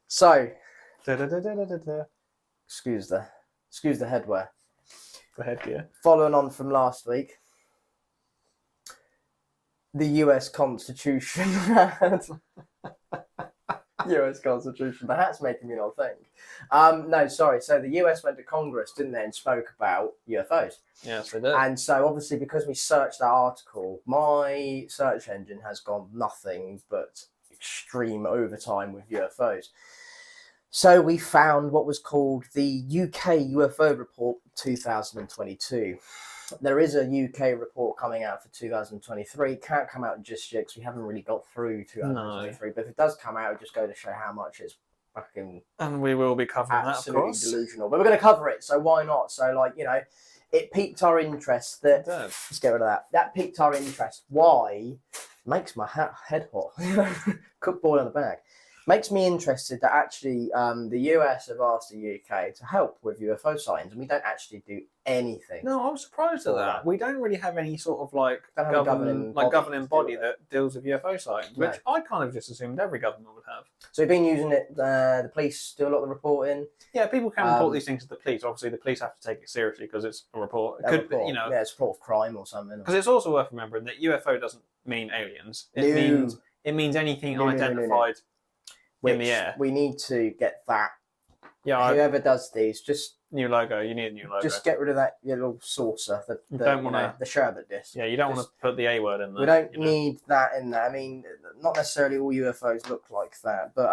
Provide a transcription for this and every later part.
So, Da-da-da-da-da-da. excuse the headwear. The headgear. Following on from last week, the US Constitution. US Constitution. The hat's making me not think. No, sorry. So the US went to Congress, didn't they, and spoke about UFOs. Yes, they did. And so obviously, because we searched that article, my search engine has gone nothing but extreme overtime with UFOs. So we found what was called the UK UFO Report 2022. There is a UK report coming out for 2023. Can't come out just yet because we haven't really got through 2023. No. But if it does come out, it'll just go to show how much it's fucking... And we will be covering that, of course. Delusional. But we're going to cover it, so why not? So, like, you know, it piqued our interest that... Let's get rid of that. That piqued our interest. Why? Makes my head hot. Cook boil in a bag. Makes me interested that actually the US have asked the UK to help with UFO sightings, and we don't actually do anything. No, I was surprised at that. We don't really have any sort of like governing body that deals with UFO sightings, which I kind of just assumed every government would have. So we've been using it. The police do a lot of the reporting. Yeah, people can report these things to the police. Obviously, the police have to take it seriously because it's a report. It could, you know, it's a report of crime or something. Because it's also worth remembering that UFO doesn't mean aliens. It means anything unidentified. In the air. We need to get that. Yeah. Whoever does these, just new logo. You need a new logo. Just get rid of that little saucer. The sherbet disc. Yeah, you don't want to put the A word in there. We don't need that in there. I mean, not necessarily all UFOs look like that, but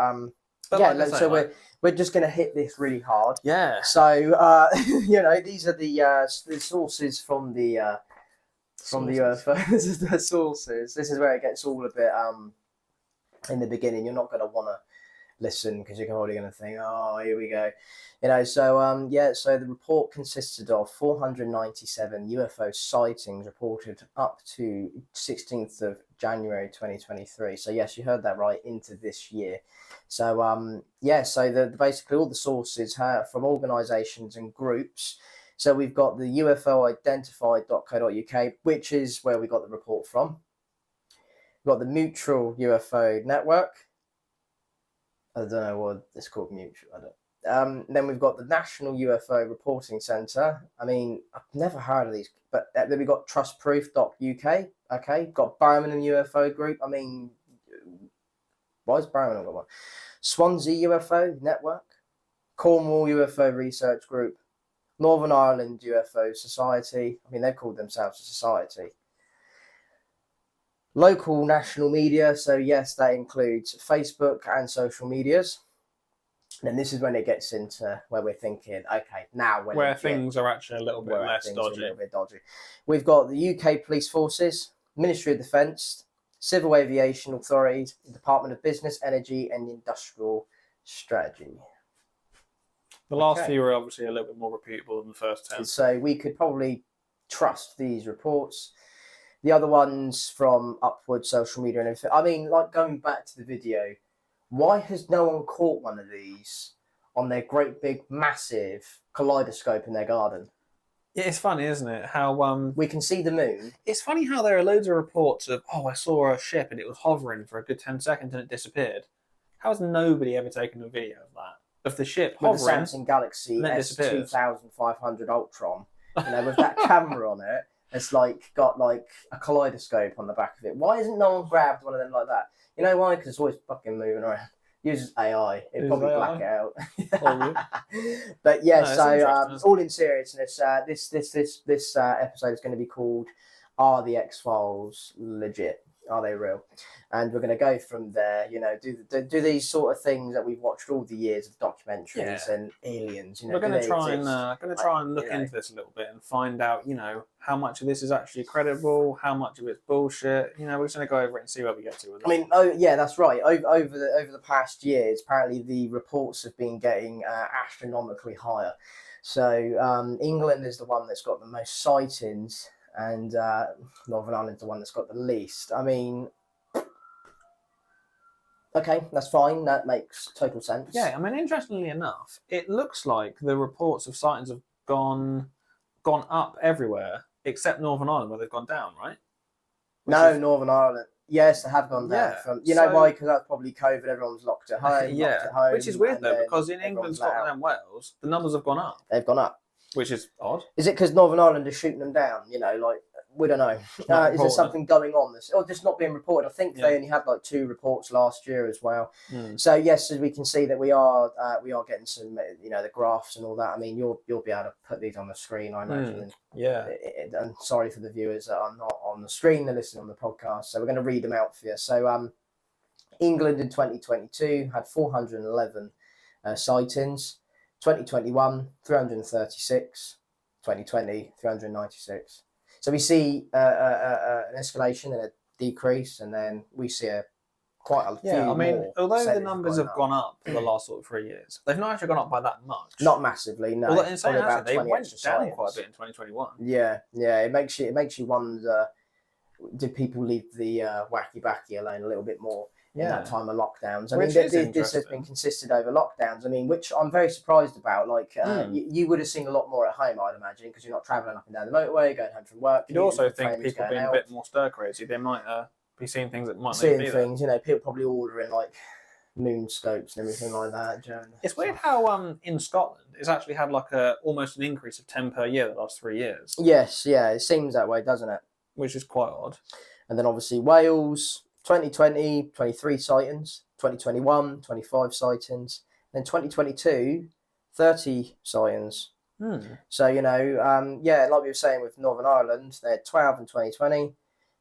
we're just going to hit this really hard. Yeah. So you know, these are the sources from the UFOs. The sources. This is where it gets all a bit in the beginning. You're not going to want to listen because you're probably going to think, oh, here we go, you know. So so the report consisted of 497 UFO sightings reported up to 16th of January 2023. So yes, you heard that right, into this year. So so basically all the sources from organizations and groups. So we've got the UFOidentified.co.uk, which is where we got the report from. We've got the Mutual UFO Network. I don't know what it's called, Mutual. I don't. Then we've got the National UFO Reporting Centre. I mean, I've never heard of these, but then we've got trustproof.uk. Okay, got Birmingham UFO Group. I mean, why has Birmingham got one? Swansea UFO Network, Cornwall UFO Research Group, Northern Ireland UFO Society. I mean, they called themselves a society. Local national media, so yes, that includes Facebook and social medias. Then this is when it gets into where we're thinking, okay, now where things are actually a little bit less dodgy. A little bit dodgy. We've got the UK Police Forces, Ministry of Defence, Civil Aviation Authorities, Department of Business, Energy and Industrial Strategy. The last few are obviously a little bit more reputable than the first 10. So we could probably trust these reports. The other ones from Upward, social media and everything. I mean, like going back to the video, why has no one caught one of these on their great big massive kaleidoscope in their garden? Yeah, it's funny, isn't it? How we can see the moon. It's funny how there are loads of reports of, oh, I saw a ship and it was hovering for a good 10 seconds and it disappeared. How has nobody ever taken a video of that? Of the ship with hovering the Samsung Galaxy S2500 Ultron, you know, with that camera on it. It's got a kaleidoscope on the back of it. Why isn't no one grabbed one of them like that? You know why? Because it's always fucking moving around. Uses AI. It'd probably black it out. But yeah, so all in seriousness, this episode is going to be called "Are the X-Files Legit? Are they real?" And we're going to go from there. You know, do these sort of things that we've watched all the years of documentaries and aliens. You know, we're going to try and look into this a little bit and find out, you know, how much of this is actually credible, how much of it's bullshit. You know, we're just going to go over it and see where we get to with it. I mean, that's right. Over the past years, apparently the reports have been getting astronomically higher. So England is the one that's got the most sightings, and Northern Ireland's the one that's got the least. I mean, okay, that's fine. That makes total sense. Yeah, I mean, interestingly enough, it looks like the reports of sightings have gone up everywhere except Northern Ireland, where they've gone down, right? Northern Ireland. Yes, they have gone down Yeah, from. You know so- why? Because that's probably COVID. Everyone's locked at home. Yeah, locked at home, which is weird and though, then because in England, everyone's let Scotland, out. and Wales, the numbers have gone up, They've gone up. which is odd. Is it because Northern Ireland is shooting them down? You know, like we don't know. Is there reporting something going on? This or just not being reported? I think they only had like 2 reports last year as well. So yes, as we can see that we are getting some, you know, the graphs and all that. I mean, you'll be able to put these on the screen, I imagine. Yeah. And sorry for the viewers that are not on the screen; they're listening on the podcast. So we're going to read them out for you. So England in 2022 had 411 sightings. 2021 336. 2020 396. So we see an escalation and a decrease, and then we see quite a few. Yeah, I mean, more although the percentage numbers have gone up for the last sort of 3 years, they've not actually gone up by that much. Not massively, no. Although in saying Probably that, they 20 went extra down sightings. quite a bit in 2021. Yeah, it makes you wonder. Did people leave the wacky backy alone a little bit more in that time of lockdowns? I Which mean, is this has been consistent over lockdowns. I mean, which I'm very surprised about. Like, you would have seen a lot more at home, I'd imagine, because you're not travelling up and down the motorway, going home from work. You'd also think people being a bit more stir crazy, they might be seeing things that might not be things. You know, people probably ordering like moon scopes and everything like that. It's weird how in Scotland it's actually had like almost an increase of 10 per year the last 3 years. Yes, yeah, it seems that way, doesn't it? Which is quite odd. And then obviously Wales, 2020, 23 sightings, 2021, 25 sightings, then 2022, 30 sightings. So, you know, like we were saying with Northern Ireland, they had 12 in 2020,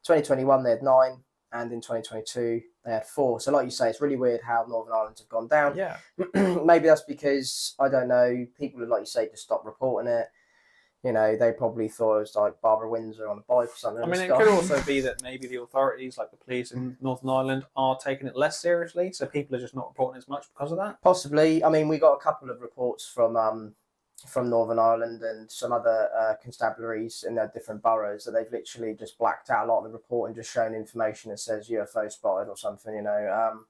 2021 they had 9, and in 2022 they had 4. So like you say, it's really weird how Northern Ireland have gone down. Yeah. Maybe that's because, I don't know, people would, like you say, just stop reporting it. You know, they probably thought it was like Barbara Windsor on a bike or something. I mean, it could also be that maybe the authorities, like the police in Northern Ireland, are taking it less seriously, so people are just not reporting as much because of that. Possibly. I mean, we got a couple of reports from Northern Ireland and some other constabularies in their different boroughs that they've literally just blacked out a lot of the report and just shown information that says UFO spotted or something. You know.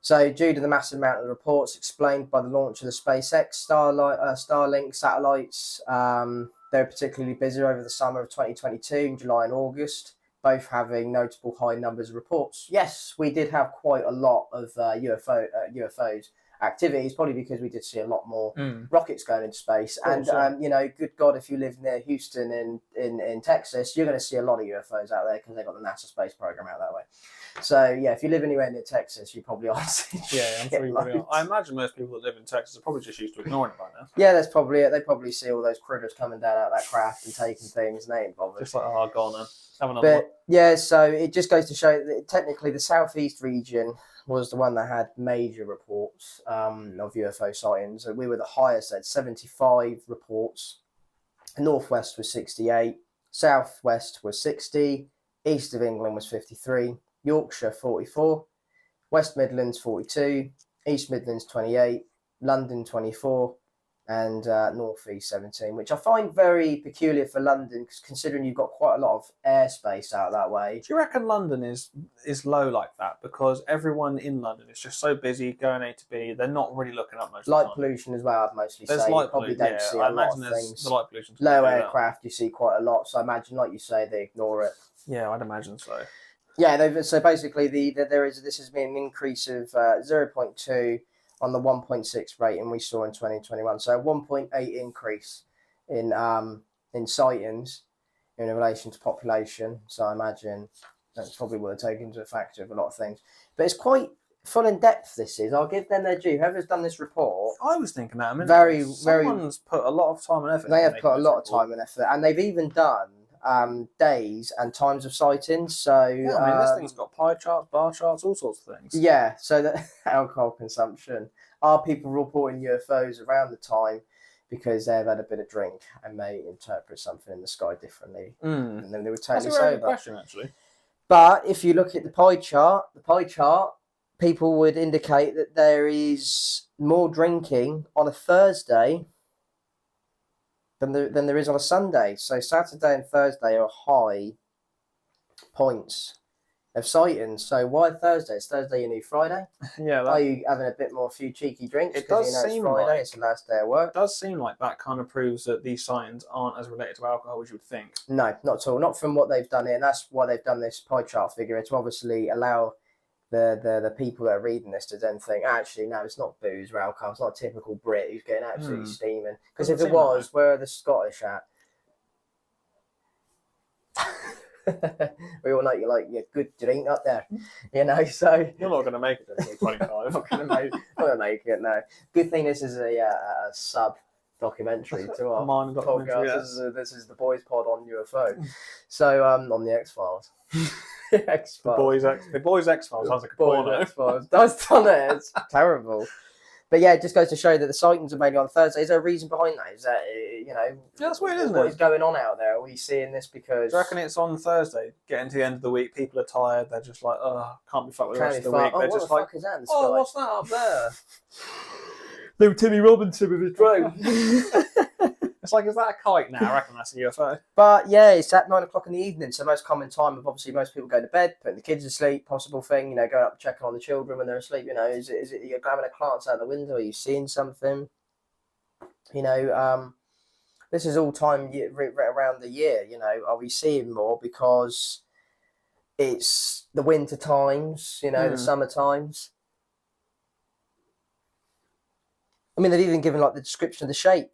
So, due to the massive amount of reports explained by the launch of the SpaceX Starlink satellites, they were particularly busy over the summer of 2022, in July and August, both having notable high numbers of reports. Yes, we did have quite a lot of UFOs activities, probably because we did see a lot more rockets going into space. And you know, good God, if you live near Houston in Texas, you're going to see a lot of UFOs out there because they've got the NASA space program out that way. So yeah, if you live anywhere near Texas, you probably are seeing. Yeah, I'm sure you probably are. I imagine most people that live in Texas are probably just used to ignoring it by now. Yeah, that's probably it. They probably see all those critters coming down out of that craft and taking things, and they ain't bothered. Just like, oh, go on then. Have another one. Yeah, so it just goes to show that technically the southeast region was the one that had major reports of UFO sightings. We were the highest at 75 reports. Northwest was 68, southwest was 60, east of England was 53, Yorkshire 44, West Midlands 42, East Midlands 28, London 24, and North East 17, which I find very peculiar for London, considering you've got quite a lot of airspace out that way. Do you reckon London is low like that because everyone in London is just so busy going A to B, they're not really looking up most of the time? Light pollution as well, I'd mostly There's say. light You probably pollution, don't see I a lot imagine of there's things. the light pollution. Low aircraft, you see quite a lot. So I imagine, like you say, they ignore it. Yeah, I'd imagine so. Yeah, so basically, this has been an increase of 0.2 on the 1.6 rating we saw in 2021. So a 1.8 increase in sightings in relation to population. So I imagine that's probably what they take into a factor of a lot of things. But it's quite full in depth. This is. I'll give them their due. Whoever's done this report. I was thinking that a minute. Someone's put a lot of time and effort. They have put a lot of time and effort, and they've even done days and times of sightings. So yeah, I mean, this thing's got pie charts, bar charts, all sorts of things. Yeah, so that alcohol consumption. Are people reporting UFOs around the time because they've had a bit of drink and may interpret something in the sky differently, and then they were totally That's a very sober? good question, actually. But if you look at the pie chart, people would indicate that there is more drinking on a Thursday than there is on a Sunday. So Saturday and Thursday are high points of sightings. So why Thursday? It's Thursday, your new Friday. Yeah, Are you having a bit more, few cheeky drinks? It does you know it's seem Friday. like It's the last day of work. it does seem like that kind of proves that these sightings aren't as related to alcohol as you would think. No, not at all. Not from what they've done here. And that's why they've done this pie chart figure. To obviously allow the people that are reading this to then think, actually, no, it's not booze or alcohol. It's not a typical Brit who's getting absolutely steaming. Because if it was, where are the Scottish at? We all know you like your good drink up there, you know. So you're not going to make it until 25. not going to make it. No. Good thing this is a sub documentary to our podcast. Yeah. This is the Boys Pod on UFO. So on the X Files. The Boys X Files sounds like a porno. X-Files. Does, doesn't it? It's terrible. But yeah, it just goes to show that the sightings are mainly on Thursday. Is there a reason behind that? Is that, you know... Yeah, that's weird, isn't it? What is going on out there? Are we seeing this because... Do you reckon it's on Thursday? Getting to the end of the week, people are tired. They're just like, oh, can't be fucked with the rest of the week. They're just like, is that in the oh, sky? what's that up there? Little Timmy Robinson with his drone. It's like, is that a kite now? I reckon that's a UFO. But yeah, it's at 9 o'clock in the evening. So most common time of obviously most people go to bed, putting the kids to sleep, possible thing, you know, going up checking on the children when they're asleep, you know, is it you're grabbing a glance out the window, are you seeing something? You know, this is all time around the year, you know, are we seeing more because it's the winter times, you know, the summer times? I mean, they've even given like the description of the shape.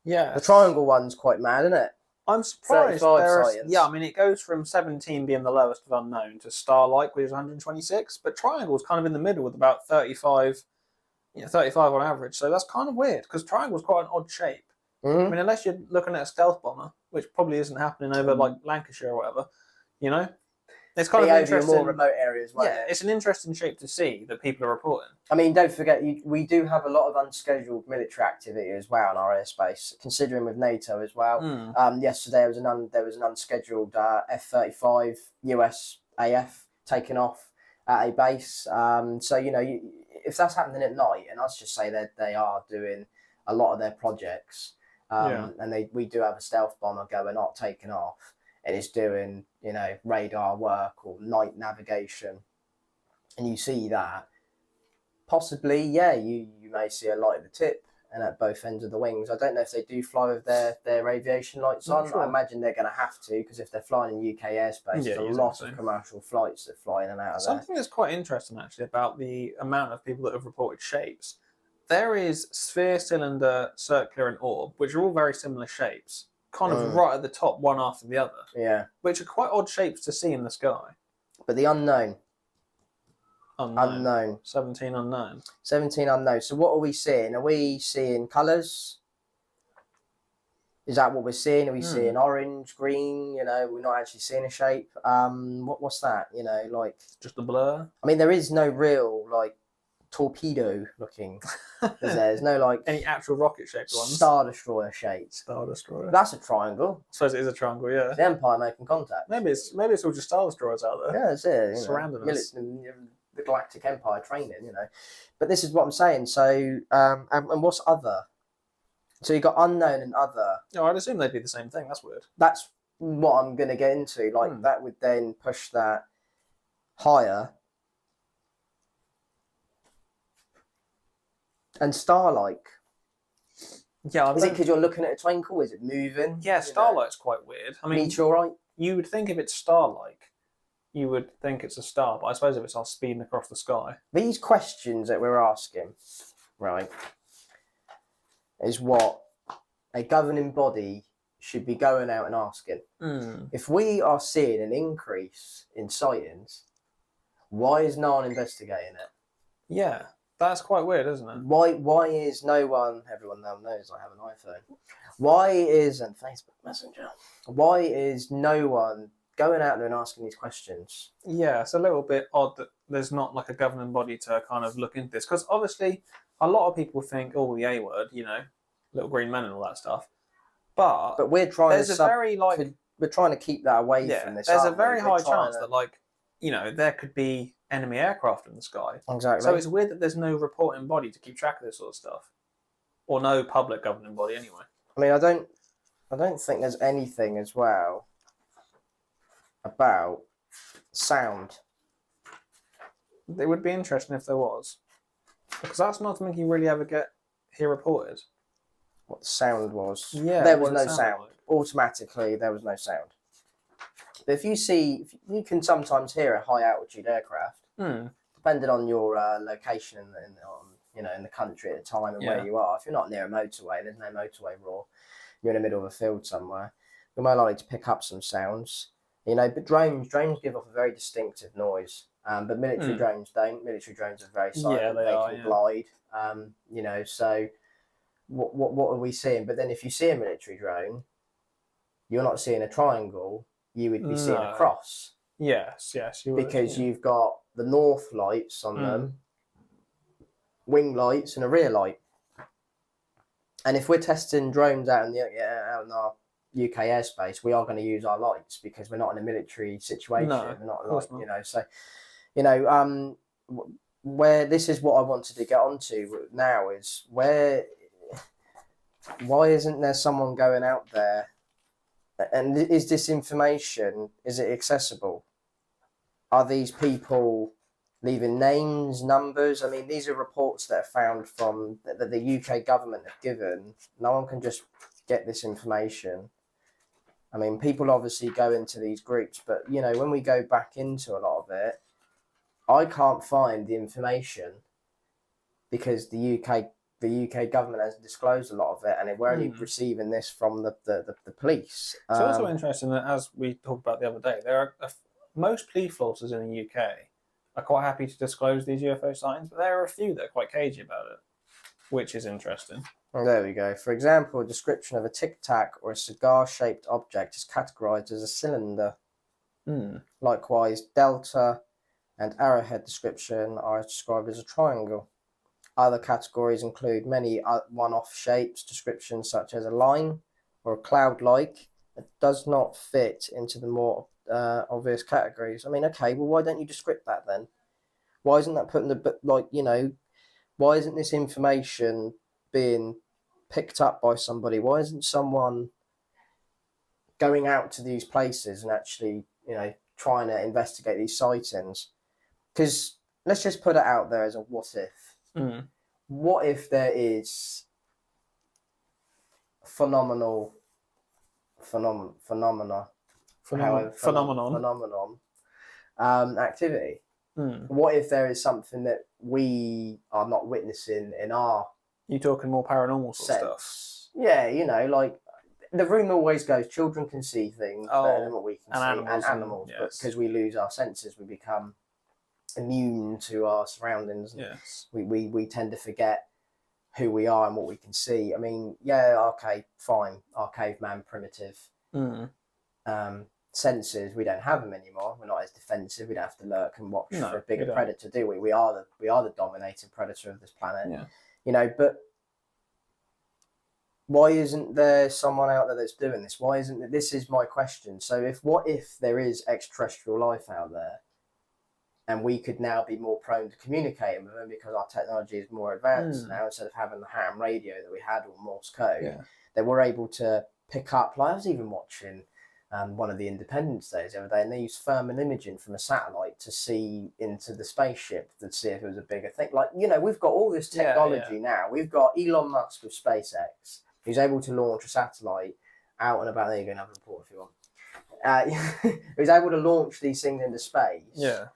Yeah, the triangle one's quite mad, isn't it? I'm surprised. Yeah, I mean, it goes from 17 being the lowest of unknown to star-like, which is 126, but triangle's kind of in the middle with about 35, 35 on average. So that's kind of weird because triangle's quite an odd shape. I mean, unless you're looking at a stealth bomber, which probably isn't happening over like Lancashire or whatever, you know. It's kind of interesting. More remote areas, yeah, it's an interesting shape to see that people are reporting. I mean, don't forget, we do have a lot of unscheduled military activity as well in our airspace, considering with NATO as well. Yesterday there was an unscheduled F-35 US AF taken off at a base. So you know, if that's happening at night, and let's just say that they are doing a lot of their projects, and we do have a stealth bomber taking off. And it's doing, you know, radar work or night navigation, and you see that, possibly, yeah, you may see a light at the tip and at both ends of the wings. I don't know if they do fly with their aviation lights on. Sure. I imagine they're going to have to, because if they're flying in UK airspace, there's a lot of commercial flights that fly in and out of there. Something that's quite interesting, actually, about the amount of people that have reported shapes. There is sphere, cylinder, circular, and orb, which are all very similar shapes. Kind of right at the top, one after the other. Yeah. Which are quite odd shapes to see in the sky. But the unknown. 17 unknown. 17 unknown. So what are we seeing? Are we seeing colours? Is that what we're seeing? Are we seeing orange, green? You know, we're not actually seeing a shape. What's that? You know, like... Just a blur? I mean, there is no real, like, torpedo looking. There's no like any actual rocket shaped ones. Star Destroyer shape. Star Destroyer. That's a triangle. I suppose it is a triangle, yeah. It's the Empire making contact. Maybe it's all just Star Destroyers out there. Yeah, that's it. Surrounding us. The Galactic Empire training, you know. But this is what I'm saying. So, and what's other? So you got unknown and other. No, I'd assume they'd be the same thing. That's weird. That's what I'm going to get into. Like that would then push that higher. And star-like. Yeah, is it because you're looking at a twinkle? Is it moving? Yeah, starlight's quite weird. I mean, meteorite. You would think if it's star-like, you would think it's a star, but I suppose if it's all speeding across the sky. These questions that we're asking, right, is what a governing body should be going out and asking. If we are seeing an increase in sightings, why is no one investigating it? Yeah. That's quite weird, isn't it? Why is no one... Everyone now knows I have an iPhone. Why is... And Facebook Messenger. Why is no one going out there and asking these questions? Yeah, it's a little bit odd that there's not like a governing body to kind of look into this. Because obviously, a lot of people think, oh, the A word, you know, little green men and all that stuff. But we're trying we're trying to keep that away from this. There's a very high chance that, like, you know, there could be enemy aircraft in the sky. Exactly. So it's weird that there's no reporting body to keep track of this sort of stuff, or no public governing body anyway. I mean, I don't think there's anything as well about sound. It would be interesting if there was, because that's not something you really ever hear reported. What the sound was? Yeah, there was no sound. Like. Automatically, there was no sound. But if you can sometimes hear a high altitude aircraft, depending on your location in the country at the time and where you are. If you're not near a motorway, there's no motorway roar. You're in the middle of a field somewhere. You're more likely to pick up some sounds. But drones give off a very distinctive noise. But military drones don't. Military drones are very silent. They can glide. So what are we seeing? But then if you see a military drone, you're not seeing a triangle. You would be seeing a cross. Yes, you would, because you've got the north lights on them, wing lights, and a rear light. And if we're testing drones out in our UK airspace, we are going to use our lights because we're not in a military situation. No, we're not where this is what I wanted to get onto now is why isn't there someone going out there? And is this information, is it accessible? Are these people leaving names, numbers? I mean, these are reports that are found from that the UK government have given. No one can just get this information. I mean, people obviously go into these groups, but, when we go back into a lot of it, I can't find the information because the UK government has disclosed a lot of it, and we're only receiving this from the police. It's also interesting that, as we talked about the other day, there are most police forces in the UK are quite happy to disclose these UFO sightings, but there are a few that are quite cagey about it, which is interesting. Oh, there we go. For example, a description of a tic-tac or a cigar-shaped object is categorized as a cylinder. Likewise, delta and arrowhead description are described as a triangle. Other categories include many one-off shapes, descriptions such as a line or a cloud-like that does not fit into the more obvious categories. I mean, okay, well, why don't you descript that then? Why isn't that put in why isn't this information being picked up by somebody? Why isn't someone going out to these places and actually, trying to investigate these sightings? Because let's just put it out there as a what if. What if there is phenomenon activity? What if there is something that we are not witnessing in our... You talking more paranormal sort of stuff? Yeah, like the rumour always goes, children can see things better than what we can see, and animals. But because we lose our senses, we become immune to our surroundings. Yes. We tend to forget who we are and what we can see. I mean, yeah, okay, fine. Our caveman primitive senses, we don't have them anymore. We're not as defensive. We don't have to lurk and watch for a bigger predator, do we? We are the dominating predator of this planet. Yeah. But why isn't there someone out there that's doing this? Why isn't it? This is my question. So what if there is extraterrestrial life out there, and we could now be more prone to communicating with them because our technology is more advanced now, instead of having the ham radio that we had or Morse code, that we're able to pick up. Like I was even watching one of the Independence Days the other day, and they used thermal imaging from a satellite to see into the spaceship to see if it was a bigger thing. Like, we've got all this technology now. We've got Elon Musk with SpaceX, who's able to launch a satellite out and about. There you go, another report if you want. Who's able to launch these things into space. Yeah.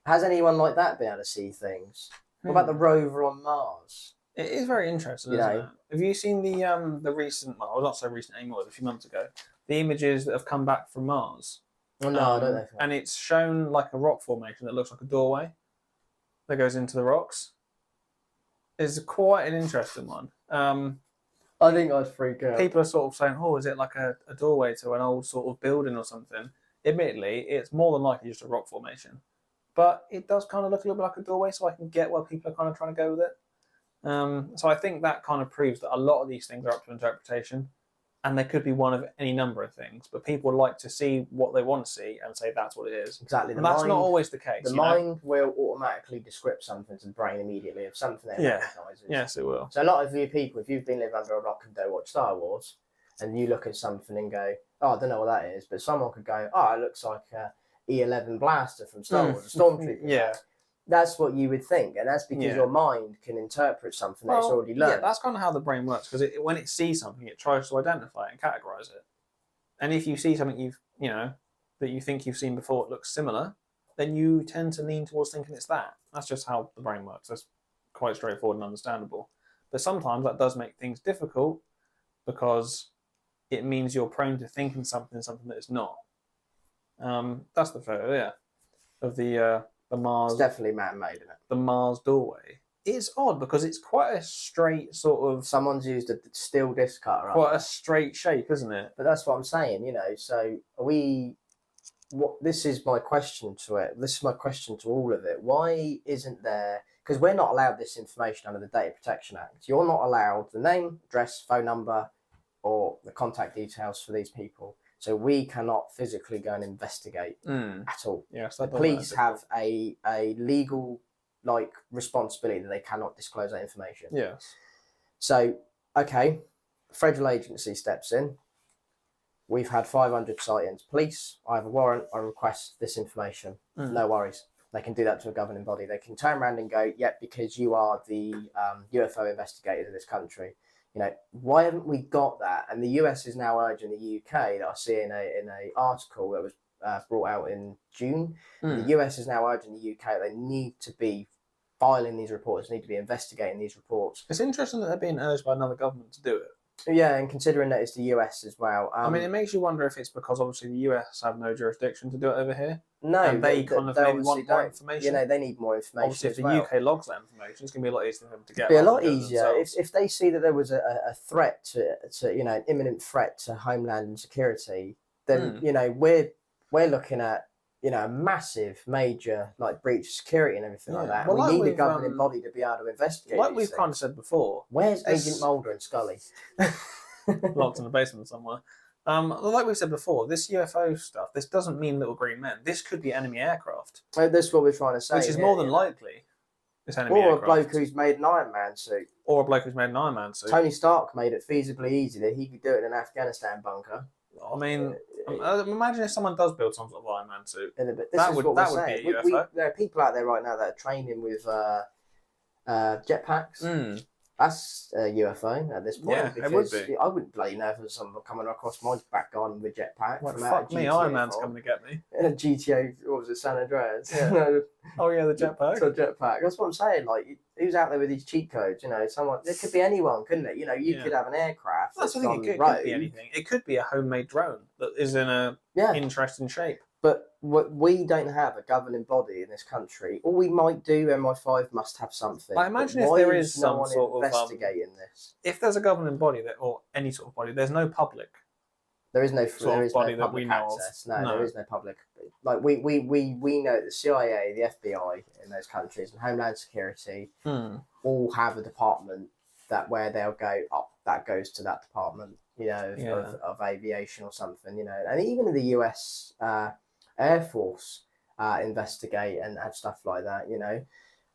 Has anyone like that been able to see things? What about the rover on Mars? It is very interesting, isn't it? Have you seen the recent, well, not so recent anymore, a few months ago, the images that have come back from Mars? Oh, no, I don't know. And it's shown like a rock formation that looks like a doorway that goes into the rocks. It's quite an interesting one. I think I'd freak out. People are sort of saying, is it like a doorway to an old sort of building or something? Admittedly, it's more than likely just a rock formation. But it does kind of look a little bit like a doorway, so I can get where people are kind of trying to go with it. So I think that kind of proves that a lot of these things are up to interpretation, and they could be one of any number of things. But people like to see what they want to see and say that's what it is. Exactly. And that's not always the case. The mind will automatically descript something to the brain immediately of something it recognises. Yes, it will. So a lot of you people, if you've been living under a rock and don't watch Star Wars, and you look at something and go, I don't know what that is, but someone could go, it looks like E11 blaster from Star Wars, a stormtrooper. Yeah. That's what you would think, and that's because your mind can interpret something that it's already learned. Yeah, that's kind of how the brain works, because when it sees something, it tries to identify it and categorize it. And if you see something that you think you've seen before, it looks similar, then you tend to lean towards thinking it's that. That's just how the brain works. That's quite straightforward and understandable. But sometimes that does make things difficult, because it means you're prone to thinking something that it's not. That's the photo, yeah, of the Mars. It's definitely man-made, isn't it? The Mars doorway. It's odd because it's quite a straight sort of. Someone's used a steel disc cutter. Quite a straight shape, isn't it? But that's what I'm saying. So are we? This is my question to it. This is my question to all of it. Why isn't there? Because we're not allowed this information under the Data Protection Act. You're not allowed the name, address, phone number, or the contact details for these people. So we cannot physically go and investigate at all. Yes, the police have a legal responsibility that they cannot disclose that information. Yes. So, okay, federal agency steps in. We've had 500 sightings. Police, I have a warrant. I request this information. No worries. They can do that to a governing body. They can turn around and go, yep, because you are the UFO investigators of this country. Why haven't we got that? And the US is now urging the UK, that I see in a article that was brought out in June. The US is now urging the UK they need to be filing these reports, need to be investigating these reports. It's interesting that they're being urged by another government to do it. Yeah, and considering that it's the US as well. I mean, it makes you wonder if it's because obviously the US have no jurisdiction to do it over here. No, and they kind of maybe want more information. They need more information. Obviously, if the UK logs that information, it's going to be a lot easier for them to get. It'd be a lot easier if they see that there was a threat to an imminent threat to homeland and security. Then we're looking at a massive, major breach of security and everything like that. Well, we need a governing body to be able to investigate. Like we've kind of said before, where's Agent Mulder and Scully? Locked in the basement somewhere. Like we said before, this UFO stuff, this doesn't mean little green men. This could be enemy aircraft. That's what we're trying to say. Which is more than likely. It's enemy aircraft. Or a bloke who's made an Iron Man suit. Tony Stark made it feasibly easy that he could do it in an Afghanistan bunker. I mean, imagine if someone does build some sort of Iron Man suit. That would be a UFO. There are people out there right now that are training with jetpacks. That's a UFO at this point. Yeah, it would be. I wouldn't bloody know if there's someone coming across my back garden with a jetpack. Well, fuck me, Iron Man's coming to get me. In a GTA, what was it, San Andreas? Yeah. Oh yeah, the jetpack. So jetpack. That's what I'm saying. Who's out there with these cheat codes? Someone. It could be anyone, couldn't it? You could have an aircraft. That's the thing. It could be anything. It could be a homemade drone that is in a interesting shape. But we don't have a governing body in this country. All we might do, MI5 must have something. I imagine if there is some sort of investigating this. If there's a governing body or any sort of body, there's no public. There is no body that we know access. No, there is no public. We know the CIA, the FBI in those countries, and Homeland Security all have a department where they'll go, that goes to that department, of aviation or something, and even in the US Air Force investigate and have stuff like that,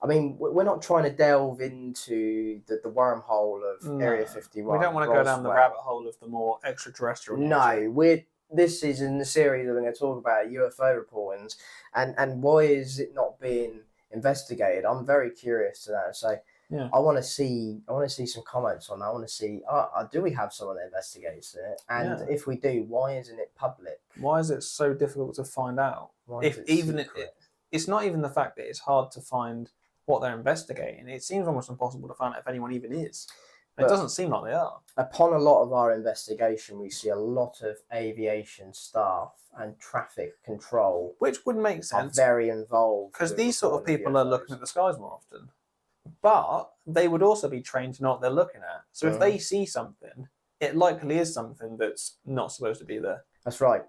I mean, we're not trying to delve into the wormhole of Area 51. We don't want to go down the rabbit hole of the more extraterrestrial. No, this is in the series we're going to talk about UFO reportings and why is it not being investigated? I'm very curious to that. So I want to see some comments on that. I want to see, do we have someone that investigates it? And if we do, why isn't it public? Why is it so difficult to find out? It's not even the fact that it's hard to find what they're investigating. It seems almost impossible to find out if anyone even is. It doesn't seem like they are. Upon a lot of our investigation, we see a lot of aviation staff and traffic control, which would make sense. Are very involved because these sort of people are looking at the skies more often. But they would also be trained to know what they're looking at. So if they see something, it likely is something that's not supposed to be there. That's right.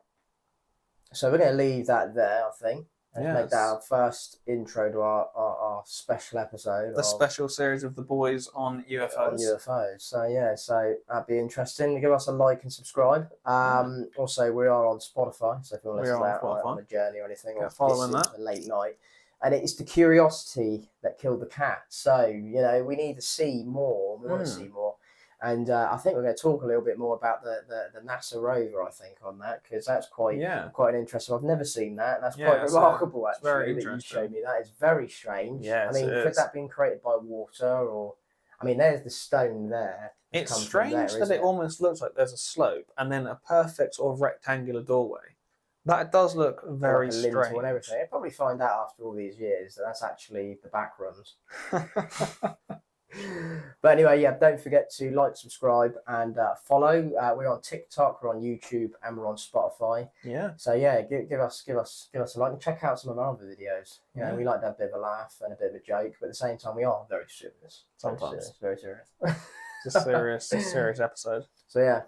So we're going to leave that there, I think. And make that our first intro to our special episode. The special series of the boys on UFOs. So that'd be interesting. Give us a like and subscribe. Also, we are on Spotify. So if you want to listen to that on a journey or anything, or following that a late night. And it's the curiosity that killed the cat. So, we need to see more. We want to see more. And I think we're going to talk a little bit more about the NASA rover, I think, on that, because that's quite an interesting. I've never seen that. And that's quite remarkable, actually, that you showed me that. It's very strange. Yes, I mean, could that have been created by water? Or, I mean, there's the stone there. It's strange that it almost looks like there's a slope and then a perfect sort of rectangular doorway. That does look very strange. And everything. I'll probably find out after all these years that that's actually the back rooms. But anyway, yeah, don't forget to like, subscribe, and follow. We're on TikTok, we're on YouTube, and we're on Spotify. Yeah. So yeah, give us a like, and check out some of our other videos. You know, we like to have a bit of a laugh and a bit of a joke, but at the same time, we are very serious. Sometimes very serious. It's a serious episode. So yeah.